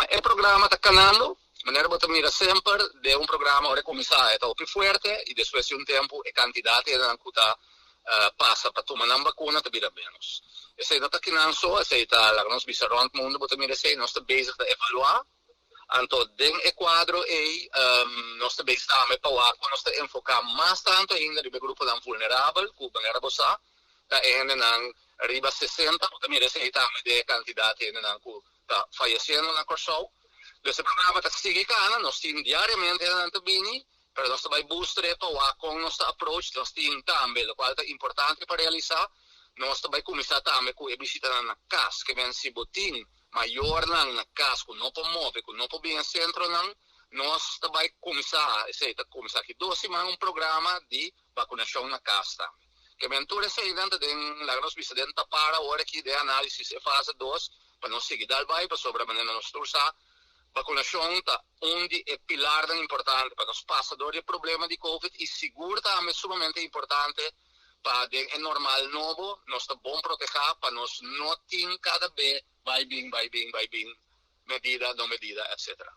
el programa está canando, manera bota mira sempre de un programa ora cominciare está più fuerte y después de un tiempo e candidati da acuta passa para tomar una vacuna te bira menos. E se dat canando so, se está la nos bisa rond mundo bota mira se nós está bezig te evaluar. Anto den e quadro e nós também estamos para lá quando nós enfocar mais tanto ainda no grupo da vulnerável, que vulnerável sa, da ainda não arriba 60, ou também receitamos de quantidade ainda não que está falecendo na corso. Esse programa está seguindo, nós temos diariamente ainda também, para nós também booster para lá com nosso approach, nós temos também, o qual é importante para realizar, nós também começar também com a visita na casa, que vem se botin maior na casa, que não pode mover, que não pode vir no centro, nós também começar aqui 2 semanas programa de vacunação na casa. Que aventura essa dentro de la nos visita para a hora aqui de análise e fase 2, para nós seguir dal vai, para sobre a maneira nós torçar. Vacunação está onde é pilar importante para nós passadores de problema de Covid e seguro também é sumamente importante para é normal novo, nós está bom proteger para nós não ter cada vez vai bem, medida, não medida, etc.